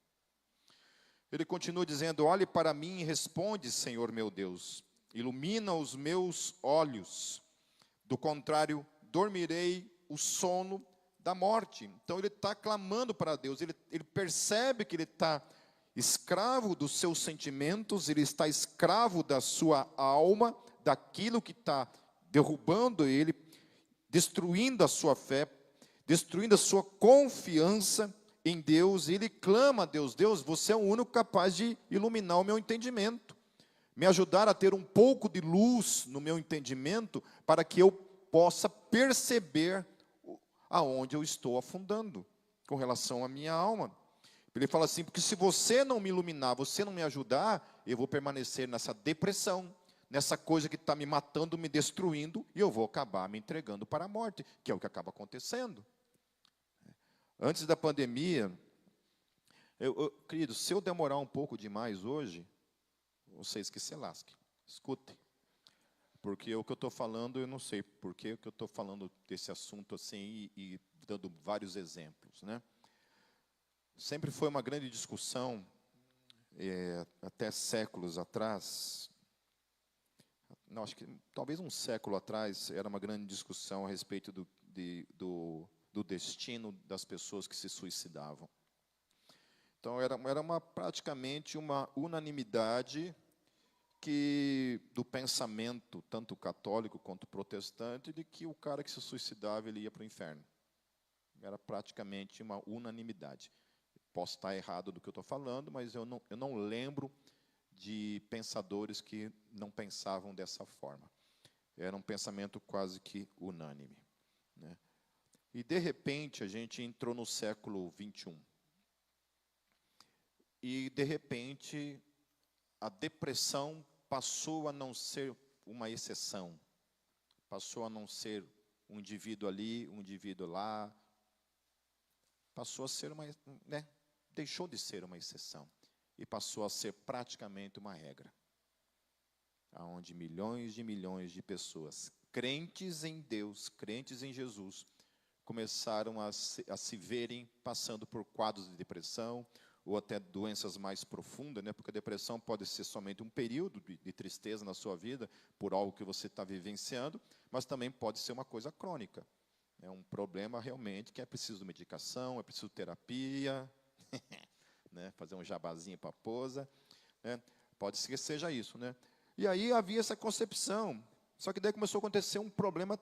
Ele continua dizendo, olhe para mim e responde, Senhor meu Deus, ilumina os meus olhos, do contrário, dormirei o sono da morte. Então ele está clamando para Deus, ele percebe que ele está escravo dos seus sentimentos, ele está escravo da sua alma, daquilo que está derrubando ele, destruindo a sua fé, destruindo a sua confiança em Deus. E ele clama a Deus: Deus, você é o único capaz de iluminar o meu entendimento, me ajudar a ter um pouco de luz no meu entendimento, para que eu possa perceber aonde eu estou afundando com relação à minha alma. Ele fala assim: porque se você não me iluminar, você não me ajudar, eu vou permanecer nessa depressão, nessa coisa que está me matando, me destruindo, e eu vou acabar me entregando para a morte, que é o que acaba acontecendo. Antes da pandemia, querido, se eu demorar um pouco demais hoje, vocês que se lasquem, escutem. Porque o que eu estou falando, eu não sei por que eu estou falando desse assunto assim e dando vários exemplos, né? Sempre foi uma grande discussão, até séculos atrás, não, acho que talvez um século atrás, era uma grande discussão a respeito do destino das pessoas que se suicidavam. Então, era praticamente uma unanimidade do pensamento, tanto católico quanto protestante, de que o cara que se suicidava, ele ia para o inferno. Era praticamente uma unanimidade. Posso estar errado do que eu estou falando, mas eu não lembro de pensadores que não pensavam dessa forma. Era um pensamento quase que unânime, né? E, de repente, a gente entrou no século XXI. E, de repente, a depressão passou a não ser uma exceção. Passou a não ser um indivíduo ali, um indivíduo lá. Passou a ser deixou de ser uma exceção e passou a ser praticamente uma regra, onde milhões de pessoas, crentes em Deus, crentes em Jesus, começaram a se verem passando por quadros de depressão, ou até doenças mais profundas, né? Porque a depressão pode ser somente um período de tristeza na sua vida, por algo que você está vivenciando, mas também pode ser uma coisa crônica. É um problema realmente que é preciso medicação, é preciso terapia, né? Fazer um jabazinho para a posa, né? Pode ser que seja isso, né? E aí havia essa concepção, só que daí começou a acontecer um problema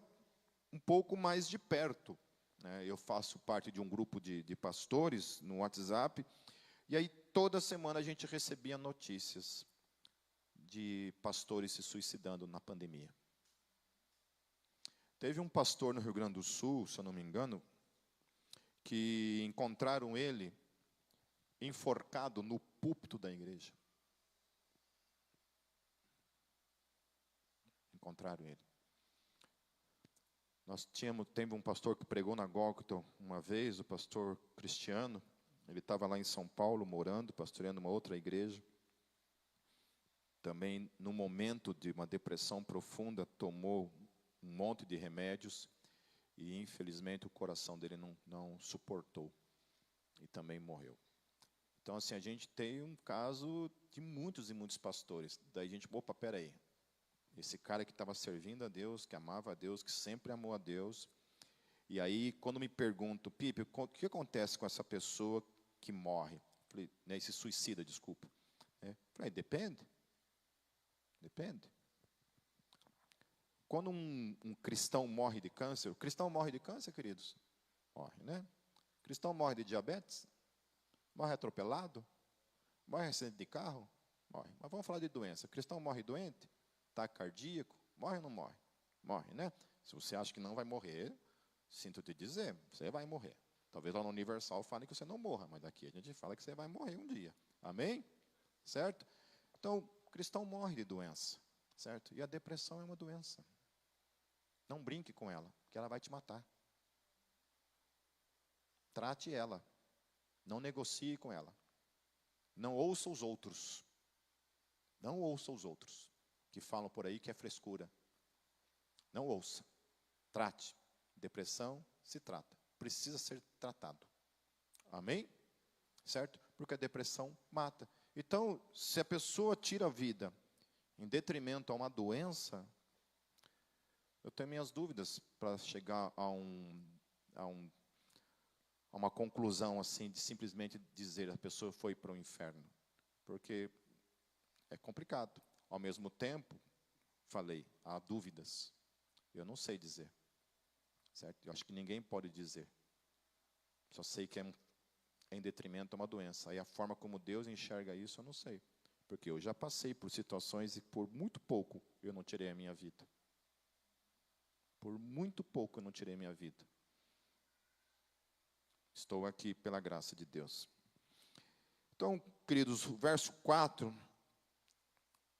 um pouco mais de perto, né? Eu faço parte de um grupo de pastores no WhatsApp, e aí toda semana a gente recebia notícias de pastores se suicidando na pandemia. Teve um pastor no Rio Grande do Sul, se eu não me engano, que encontraram ele enforcado no púlpito da igreja. Encontraram ele. Teve um pastor que pregou na Gólgota uma vez, o pastor Cristiano. Ele estava lá em São Paulo, morando, pastoreando uma outra igreja. Também, no momento de uma depressão profunda, tomou um monte de remédios e, infelizmente, o coração dele não suportou e também morreu. Então, assim, a gente tem um caso de muitos e muitos pastores. Daí a gente, opa, peraí, esse cara que estava servindo a Deus, que amava a Deus, que sempre amou a Deus. E aí, quando me pergunto, Pipe, o que acontece com essa pessoa que morre? Falei, né, se suicida, desculpa. Falei, depende. Depende. Quando um cristão morre de câncer, o cristão morre de câncer, queridos? Morre, né? O cristão morre de diabetes? Morre atropelado? Morre em acidente de carro? Morre. Mas vamos falar de doença. O cristão morre doente? Ataque cardíaco? Morre ou não morre? Morre, né? Se você acha que não vai morrer, sinto te dizer, você vai morrer. Talvez lá no Universal falem que você não morra, mas aqui a gente fala que você vai morrer um dia. Amém? Certo? Então, o cristão morre de doença, certo? E a depressão é uma doença. Não brinque com ela, porque ela vai te matar. Trate ela. Não negocie com ela. Não ouça os outros. Não ouça os outros que falam por aí que é frescura. Não ouça. Trate. Depressão se trata. Precisa ser tratado. Amém? Certo? Porque a depressão mata. Então, se a pessoa tira a vida em detrimento a uma doença, Eu tenho minhas dúvidas para chegar a uma conclusão assim, de simplesmente dizer a pessoa foi para o inferno. Porque é complicado. Ao mesmo tempo, falei, há dúvidas. Eu não sei dizer. Certo? Eu acho que ninguém pode dizer. Só sei que é em detrimento a uma doença. Aí a forma como Deus enxerga isso, eu não sei. Porque eu já passei por situações e por muito pouco eu não tirei a minha vida. Por muito pouco eu não tirei a minha vida. Estou aqui pela graça de Deus. Então, queridos, o verso 4.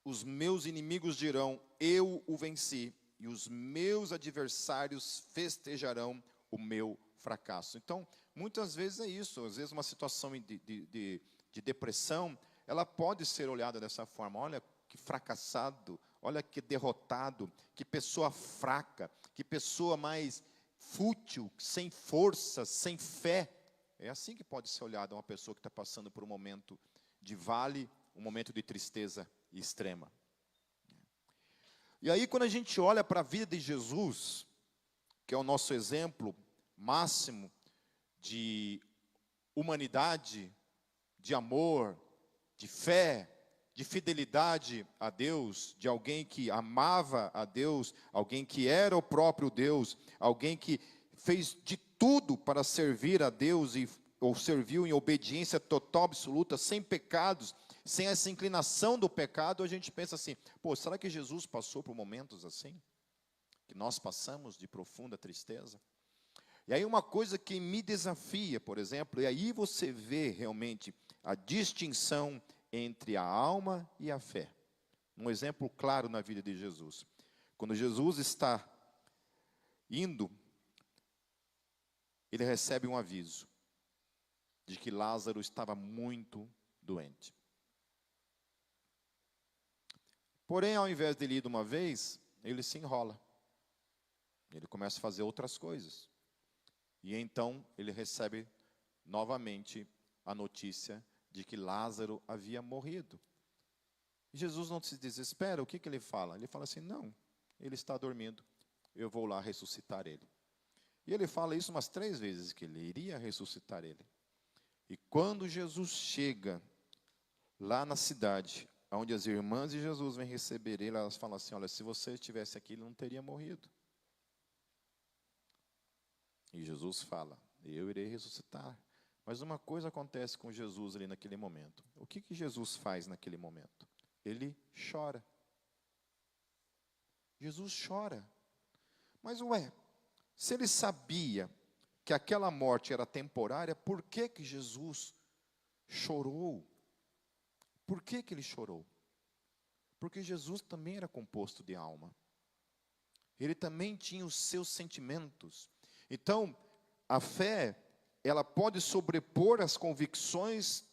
Os meus inimigos dirão, eu o venci. E os meus adversários festejarão o meu fracasso. Então, muitas vezes é isso. Às vezes uma situação de depressão, ela pode ser olhada dessa forma. Olha que fracassado, olha que derrotado, que pessoa fraca, que pessoa mais fútil, sem força, sem fé. É assim que pode ser olhada uma pessoa que está passando por um momento de vale, um momento de tristeza extrema. E aí, quando a gente olha para a vida de Jesus, que é o nosso exemplo máximo de humanidade, de amor, de fé, de fidelidade a Deus, de alguém que amava a Deus, alguém que era o próprio Deus, alguém que fez de tudo para servir a Deus ou serviu em obediência total, absoluta, sem pecados, sem essa inclinação do pecado, a gente pensa assim, pô, será que Jesus passou por momentos assim? Que nós passamos de profunda tristeza? E aí uma coisa que me desafia, por exemplo, e aí você vê realmente a distinção entre a alma e a fé. Um exemplo claro na vida de Jesus. Quando Jesus está indo, ele recebe um aviso de que Lázaro estava muito doente. Porém, ao invés de ele ir de uma vez, ele se enrola. Ele começa a fazer outras coisas. E então ele recebe novamente a notícia de que Lázaro havia morrido. E Jesus não se desespera, o que ele fala? Ele fala assim, não, ele está dormindo, eu vou lá ressuscitar ele. E ele fala isso umas 3 vezes, que ele iria ressuscitar ele. E quando Jesus chega lá na cidade, onde as irmãs de Jesus vêm receber ele, elas falam assim, olha, se você estivesse aqui, ele não teria morrido. E Jesus fala, eu irei ressuscitar. Mas uma coisa acontece com Jesus ali naquele momento. O que Jesus faz naquele momento? Ele chora. Jesus chora. Mas se ele sabia que aquela morte era temporária, por que Jesus chorou? Por que ele chorou? Porque Jesus também era composto de alma. Ele também tinha os seus sentimentos. Então, a fé, ela pode sobrepor as convicções,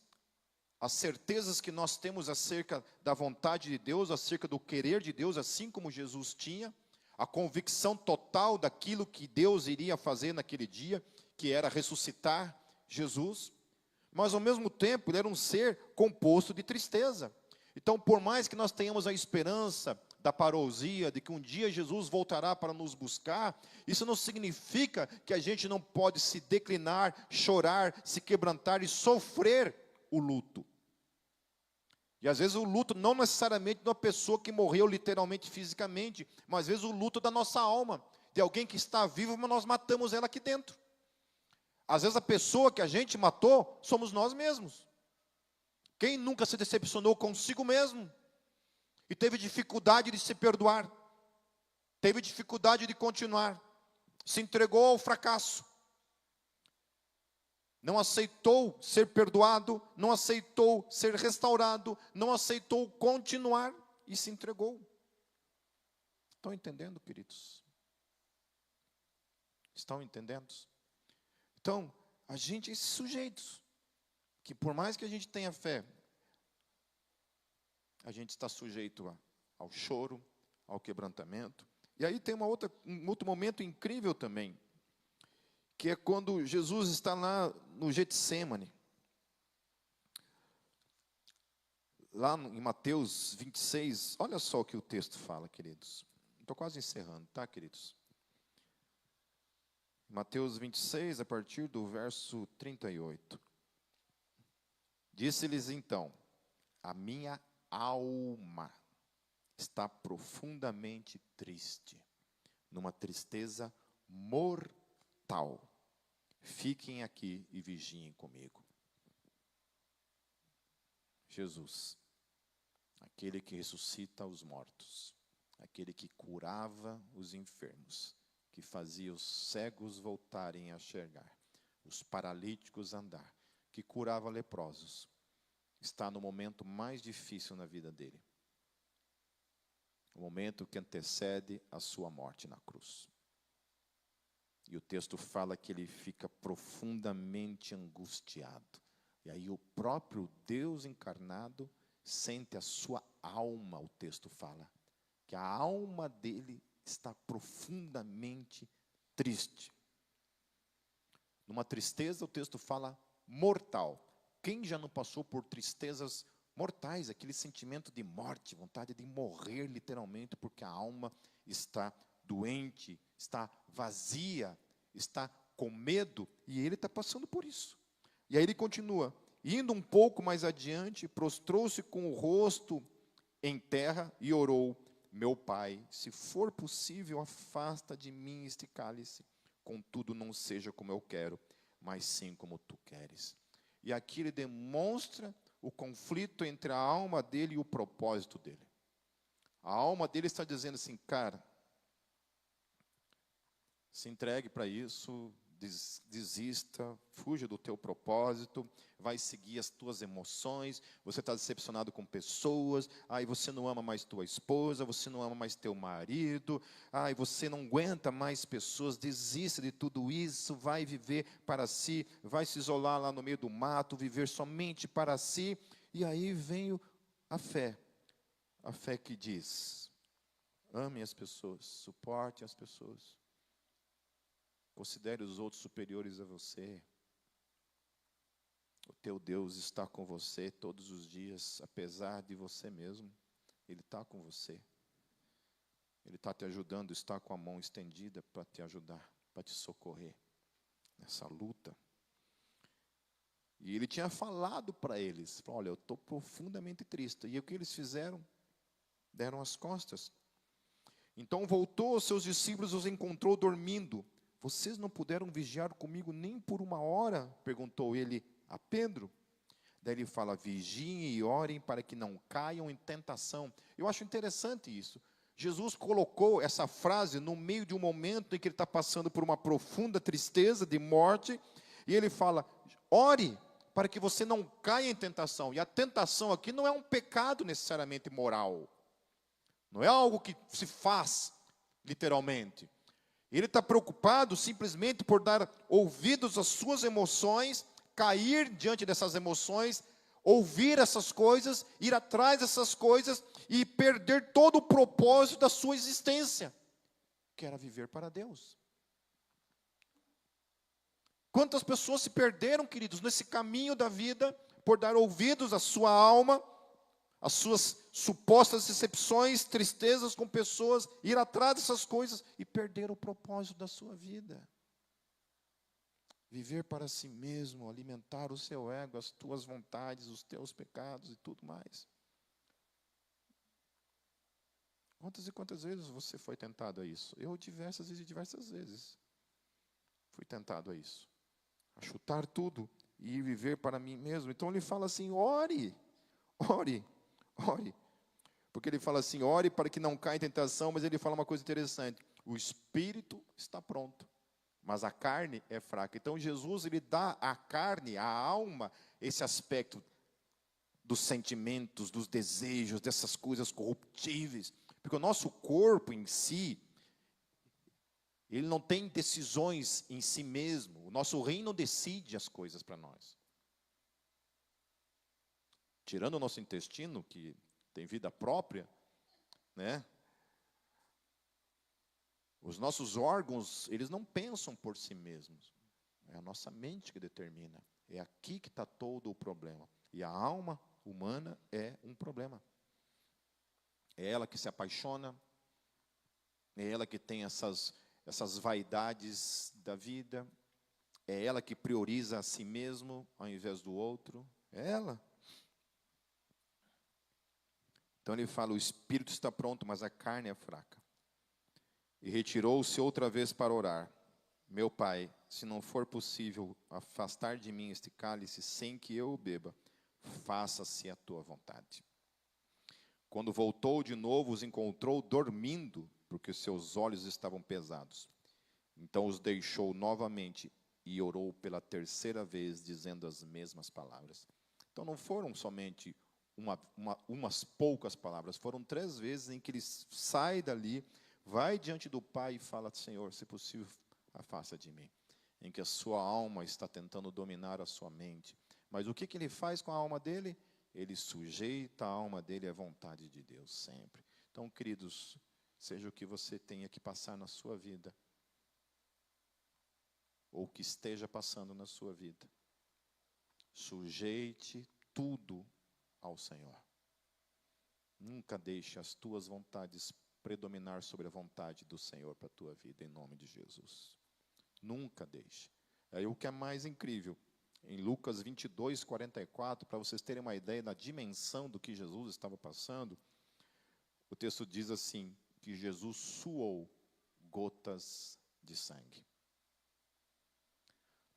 as certezas que nós temos acerca da vontade de Deus, acerca do querer de Deus, assim como Jesus tinha, a convicção total daquilo que Deus iria fazer naquele dia, que era ressuscitar Jesus, mas ao mesmo tempo ele era um ser composto de tristeza. Então, por mais que nós tenhamos a esperança da parousia, de que um dia Jesus voltará para nos buscar, isso não significa que a gente não pode se declinar, chorar, se quebrantar e sofrer o luto. E às vezes o luto não necessariamente de uma pessoa que morreu literalmente, fisicamente, mas às vezes o luto da nossa alma, de alguém que está vivo, mas nós matamos ela aqui dentro. Às vezes a pessoa que a gente matou, somos nós mesmos. Quem nunca se decepcionou consigo mesmo? E teve dificuldade de se perdoar, teve dificuldade de continuar, se entregou ao fracasso, não aceitou ser perdoado, não aceitou ser restaurado, não aceitou continuar e se entregou. Estão entendendo, queridos? Estão entendendo? Então, a gente é esses sujeitos, que por mais que a gente tenha fé, a gente está sujeito ao choro, ao quebrantamento. E aí tem um outro momento incrível também, que é quando Jesus está lá no Getsêmani. Lá em Mateus 26, olha só o que o texto fala, queridos. Estou quase encerrando, tá, queridos? Mateus 26, a partir do verso 38. Disse-lhes então: a minha alma está profundamente triste, numa tristeza mortal. Fiquem aqui e vigiem comigo. Jesus, aquele que ressuscita os mortos, aquele que curava os enfermos, que fazia os cegos voltarem a enxergar, os paralíticos andar, que curava leprosos, está no momento mais difícil na vida dele. O momento que antecede a sua morte na cruz. E o texto fala que ele fica profundamente angustiado. E aí o próprio Deus encarnado sente a sua alma, o texto fala, que a alma dele está profundamente triste. Numa tristeza, o texto fala mortal. Quem já não passou por tristezas mortais, aquele sentimento de morte, vontade de morrer literalmente, porque a alma está doente, está vazia, está com medo, e ele está passando por isso. E aí ele continua, indo um pouco mais adiante, prostrou-se com o rosto em terra e orou: meu pai, se for possível, afasta de mim este cálice, contudo não seja como eu quero, mas sim como tu queres. E aqui ele demonstra o conflito entre a alma dele e o propósito dele. A alma dele está dizendo assim: cara, se entregue para isso, desista, fuja do teu propósito, vai seguir as tuas emoções, você está decepcionado com pessoas, aí você não ama mais tua esposa, você não ama mais teu marido, aí você não aguenta mais pessoas, desista de tudo isso, vai viver para si, vai se isolar lá no meio do mato, viver somente para si. E aí vem a fé que diz: ame as pessoas, suporte as pessoas, considere os outros superiores a você. O teu Deus está com você todos os dias, apesar de você mesmo. Ele está com você. Ele está te ajudando, está com a mão estendida para te ajudar, para te socorrer nessa luta. E ele tinha falado para eles: olha, eu estou profundamente triste. E o que eles fizeram? Deram as costas. Então voltou aos seus discípulos e os encontrou dormindo. Vocês não puderam vigiar comigo nem por uma hora? Perguntou ele a Pedro. Daí ele fala: vigiem e orem para que não caiam em tentação. Eu acho interessante isso. Jesus colocou essa frase no meio de um momento em que ele está passando por uma profunda tristeza de morte. E ele fala: ore para que você não caia em tentação. E a tentação aqui não é um pecado necessariamente moral. Não é algo que se faz literalmente. Ele está preocupado simplesmente por dar ouvidos às suas emoções, cair diante dessas emoções, ouvir essas coisas, ir atrás dessas coisas e perder todo o propósito da sua existência, que era viver para Deus. Quantas pessoas se perderam, queridos, nesse caminho da vida, por dar ouvidos à sua alma, as suas supostas decepções, tristezas com pessoas, ir atrás dessas coisas e perder o propósito da sua vida. Viver para si mesmo, alimentar o seu ego, as tuas vontades, os teus pecados e tudo mais. Quantas e quantas vezes você foi tentado a isso? Eu diversas vezes fui tentado a isso. A chutar tudo e viver para mim mesmo. Então ele fala assim: ore. Porque ele fala assim: ore para que não caia em tentação, mas ele fala uma coisa interessante: o espírito está pronto, mas a carne é fraca. Então Jesus, ele dá à carne, à alma, esse aspecto dos sentimentos, dos desejos, dessas coisas corruptíveis. Porque o nosso corpo em si, ele não tem decisões em si mesmo. O nosso reino decide as coisas para nós. Tirando o nosso intestino, que tem vida própria, né? Os nossos órgãos, eles não pensam por si mesmos. É a nossa mente que determina. É aqui que está todo o problema. E a alma humana é um problema. É ela que se apaixona, é ela que tem essas vaidades da vida, é ela que prioriza a si mesmo ao invés do outro, é ela. Então ele fala, o espírito está pronto, mas a carne é fraca. E retirou-se outra vez para orar. Meu pai, se não for possível afastar de mim este cálice sem que eu o beba, faça-se a tua vontade. Quando voltou de novo, os encontrou dormindo, porque seus olhos estavam pesados. Então os deixou novamente e orou pela terceira vez, dizendo as mesmas palavras. Então não foram somente umas poucas palavras, foram 3 vezes em que ele sai dali, vai diante do Pai e fala, Senhor, se possível, afasta de mim. Em que a sua alma está tentando dominar a sua mente. Mas o que ele faz com a alma dele? Ele sujeita a alma dele à vontade de Deus sempre. Então, queridos, seja o que você tenha que passar na sua vida, ou que esteja passando na sua vida, sujeite tudo ao Senhor. Nunca deixe as tuas vontades predominar sobre a vontade do Senhor para a tua vida, em nome de Jesus. Nunca deixe. Aí o que é mais incrível, em Lucas 22, 44, para vocês terem uma ideia da dimensão do que Jesus estava passando, o texto diz assim, que Jesus suou gotas de sangue.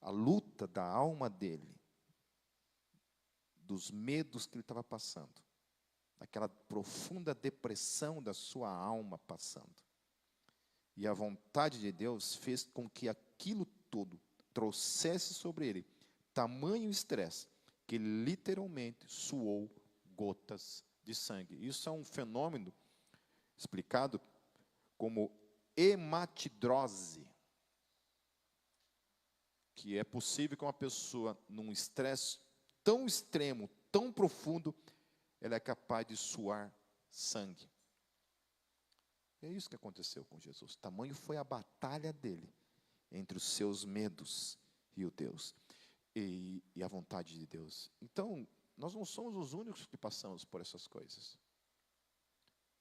A luta da alma dele, dos medos que ele estava passando, daquela profunda depressão da sua alma passando. E a vontade de Deus fez com que aquilo tudo trouxesse sobre ele tamanho estresse, que ele literalmente suou gotas de sangue. Isso é um fenômeno explicado como hematidrose, que é possível que uma pessoa, num estresse tão extremo, tão profundo, ela é capaz de suar sangue. É isso que aconteceu com Jesus. Tamanho foi a batalha dele entre os seus medos e o Deus e a vontade de Deus. Então, nós não somos os únicos que passamos por essas coisas.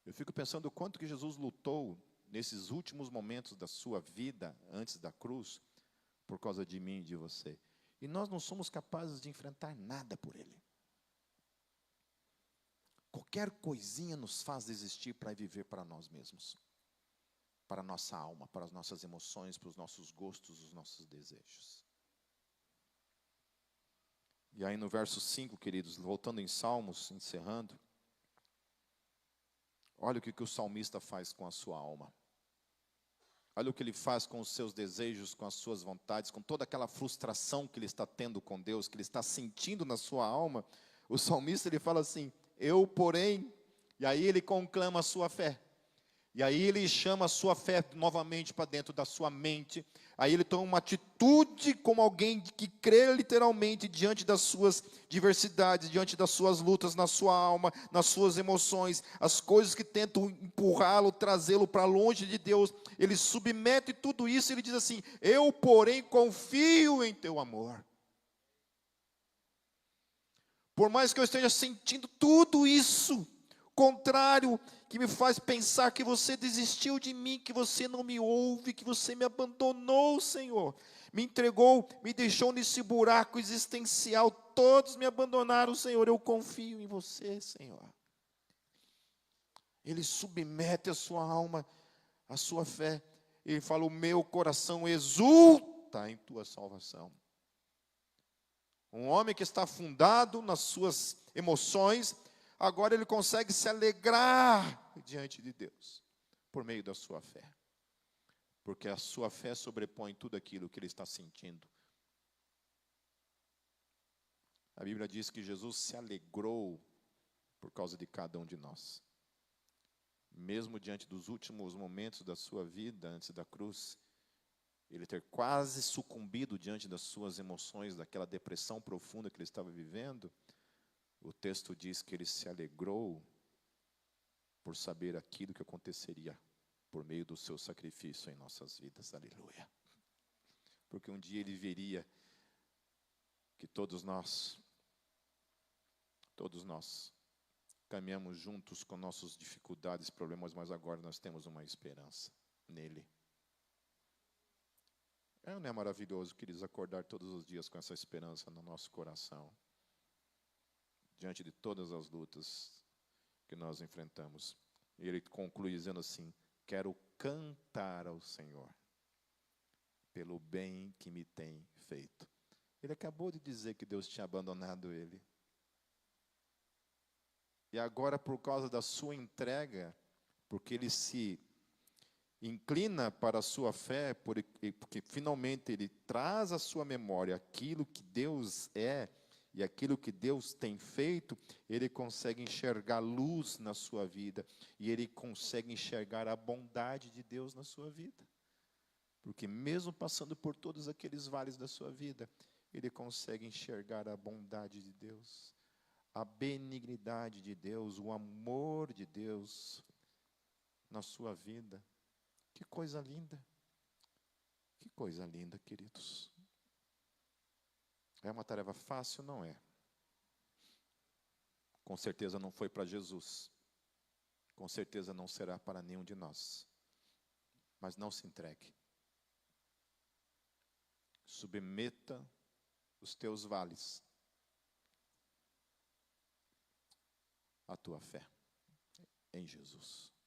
Eu fico pensando o quanto que Jesus lutou nesses últimos momentos da sua vida antes da cruz por causa de mim e de você. E nós não somos capazes de enfrentar nada por ele. Qualquer coisinha nos faz desistir para viver para nós mesmos, para a nossa alma, para as nossas emoções, para os nossos gostos, os nossos desejos. E aí no verso 5, queridos, voltando em Salmos, encerrando, olha o que o salmista faz com a sua alma. Olha o que ele faz com os seus desejos, com as suas vontades, com toda aquela frustração que ele está tendo com Deus, que ele está sentindo na sua alma. O salmista, ele fala assim, eu, porém, e aí ele conclama a sua fé. E aí ele chama a sua fé novamente para dentro da sua mente. Aí ele toma uma atitude como alguém que crê literalmente diante das suas diversidades, diante das suas lutas na sua alma, nas suas emoções, as coisas que tentam empurrá-lo, trazê-lo para longe de Deus. Ele submete tudo isso e ele diz assim, eu, porém, confio em teu amor. Por mais que eu esteja sentindo tudo isso, contrário, que me faz pensar que você desistiu de mim, que você não me ouve, que você me abandonou, Senhor. Me entregou, me deixou nesse buraco existencial, todos me abandonaram, Senhor, eu confio em você, Senhor. Ele submete a sua alma, a sua fé, ele fala, o meu coração exulta em tua salvação. Um homem que está afundado nas suas emoções, agora ele consegue se alegrar diante de Deus, por meio da sua fé. Porque a sua fé sobrepõe tudo aquilo que ele está sentindo. A Bíblia diz que Jesus se alegrou por causa de cada um de nós. Mesmo diante dos últimos momentos da sua vida, antes da cruz, ele ter quase sucumbido diante das suas emoções, daquela depressão profunda que ele estava vivendo, o texto diz que ele se alegrou por saber aquilo que aconteceria por meio do seu sacrifício em nossas vidas. Aleluia. Porque um dia ele veria que todos nós caminhamos juntos com nossas dificuldades, problemas, mas agora nós temos uma esperança. nele. Não é maravilhoso, queridos, acordar todos os dias com essa esperança no nosso coração, diante de todas as lutas que nós enfrentamos. E ele conclui dizendo assim: quero cantar ao Senhor pelo bem que me tem feito. Ele acabou de dizer que Deus tinha abandonado ele. E agora, por causa da sua entrega, porque ele se inclina para a sua fé, porque finalmente ele traz à sua memória aquilo que Deus é e aquilo que Deus tem feito, ele consegue enxergar luz na sua vida e ele consegue enxergar a bondade de Deus na sua vida. Porque mesmo passando por todos aqueles vales da sua vida, ele consegue enxergar a bondade de Deus, a benignidade de Deus, o amor de Deus na sua vida. Que coisa linda. Que coisa linda, queridos. É uma tarefa fácil? Não é. Com certeza não foi para Jesus. Com certeza não será para nenhum de nós. Mas não se entregue. Submeta os teus vales à tua fé em Jesus.